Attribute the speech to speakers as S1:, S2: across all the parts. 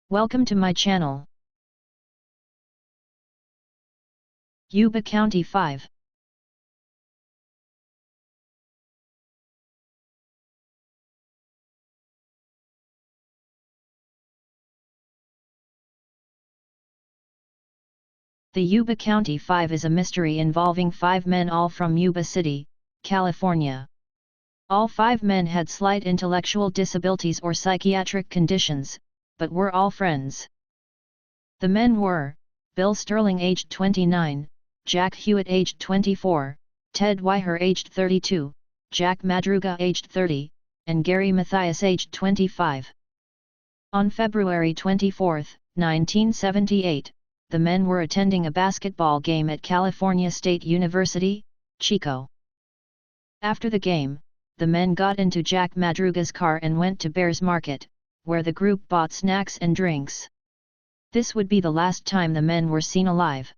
S1: Welcome to my channel. Yuba County 5. The Yuba County 5 is a mystery involving 5 men, all from Yuba City, California. All 5 men had slight intellectual disabilities or psychiatric conditions, but were all friends. The men were Bill Sterling aged 29, Jack Hewitt aged 24, Ted Weiher aged 32, Jack Madruga aged 30, and Gary Mathias aged 25. On February 24, 1978, the men were attending a basketball game at California State University, Chico. After the game, the men got into Jack Madruga's car and went to Bears Market, where the group bought snacks and drinks. This would be the last time the men were seen alive.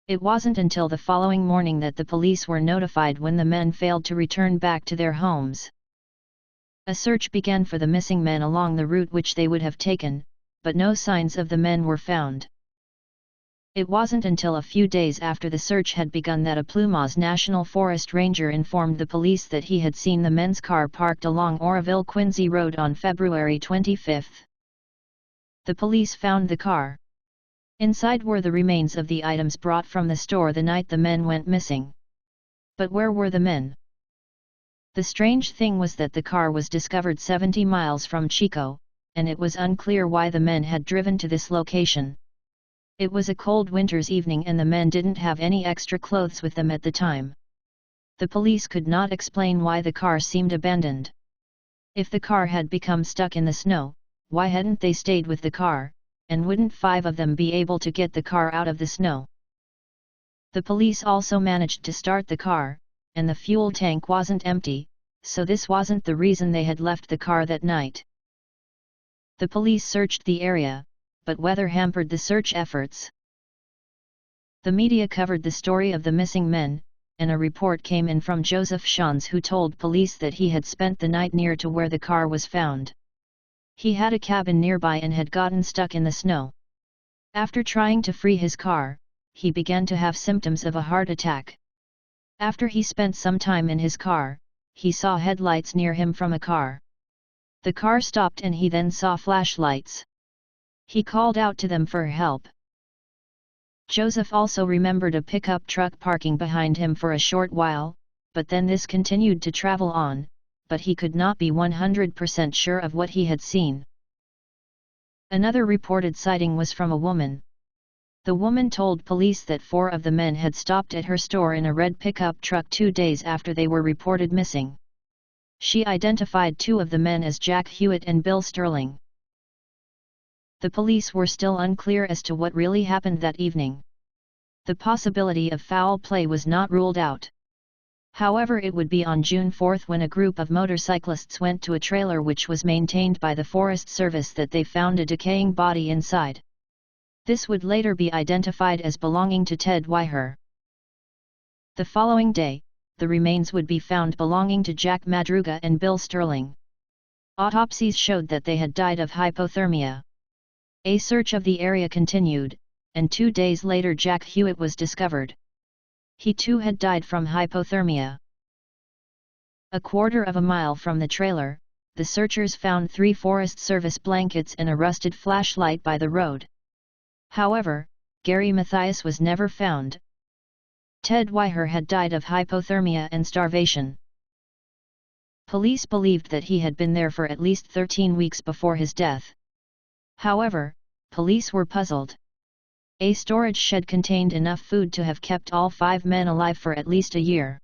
S1: It wasn't until the following morning that the police were notified when the men failed to return back to their homes. A search began for the missing men along the route which they would have taken, but no signs of the men were found. It wasn't until a few days after the search had begun that a Plumas National Forest ranger informed the police that he had seen the men's car parked along Oroville-Quincy Road on February 25. The police found the car. Inside were the remains of the items brought from the store the night the men went missing. But where were the men? The strange thing was that the car was discovered 70 miles from Chico, and it was unclear why the men had driven to this location. It was a cold winter's evening and the men didn't have any extra clothes with them at the time. The police could not explain why the car seemed abandoned. If the car had become stuck in the snow, why hadn't they stayed with the car, and wouldn't 5 of them be able to get the car out of the snow? The police also managed to start the car, and the fuel tank wasn't empty, so this wasn't the reason they had left the car that night. The police searched the area, but weather hampered the search efforts. The media covered the story of the missing men, and a report came in from Joseph Shans, who told police that he had spent the night near to where the car was found. He had a cabin nearby and had gotten stuck in the snow. After trying to free his car, he began to have symptoms of a heart attack. After he spent some time in his car, he saw headlights near him from a car. The car stopped and he then saw flashlights. He called out to them for help. Joseph also remembered a pickup truck parking behind him for a short while, but then this continued to travel on, but he could not be 100% sure of what he had seen. Another reported sighting was from a woman. The woman told police that 4 of the men had stopped at her store in a red pickup truck 2 days after they were reported missing. She identified 2 of the men as Jack Hewitt and Bill Sterling. The police were still unclear as to what really happened that evening. The possibility of foul play was not ruled out. However, it would be on June 4 when a group of motorcyclists went to a trailer which was maintained by the Forest Service that they found a decaying body inside. This would later be identified as belonging to Ted Weiher. The following day, the remains would be found belonging to Jack Madruga and Bill Sterling. Autopsies showed that they had died of hypothermia. A search of the area continued, and 2 days later Jack Hewitt was discovered. He too had died from hypothermia. A quarter of a mile from the trailer, the searchers found 3 Forest Service blankets and a rusted flashlight by the road. However, Gary Mathias was never found. Ted Weiher had died of hypothermia and starvation. Police believed that he had been there for at least 13 weeks before his death. However, police were puzzled. A storage shed contained enough food to have kept all 5 men alive for at least a year.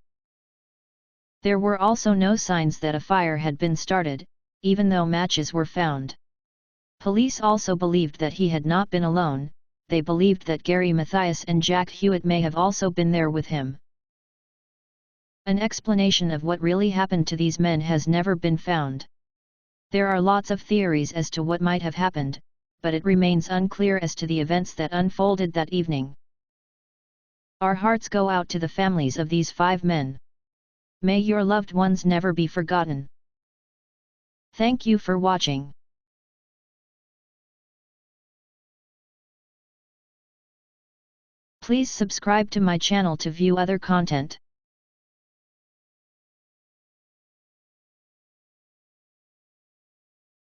S1: There were also no signs that a fire had been started, even though matches were found. Police also believed that he had not been alone. They believed that Gary Mathias and Jack Hewitt may have also been there with him. An explanation of what really happened to these men has never been found. There are lots of theories as to what might have happened, but it remains unclear as to the events that unfolded that evening. Our hearts go out to the families of these 5 men. May your loved ones never be forgotten. Thank you for watching. Please subscribe to my channel to view other content.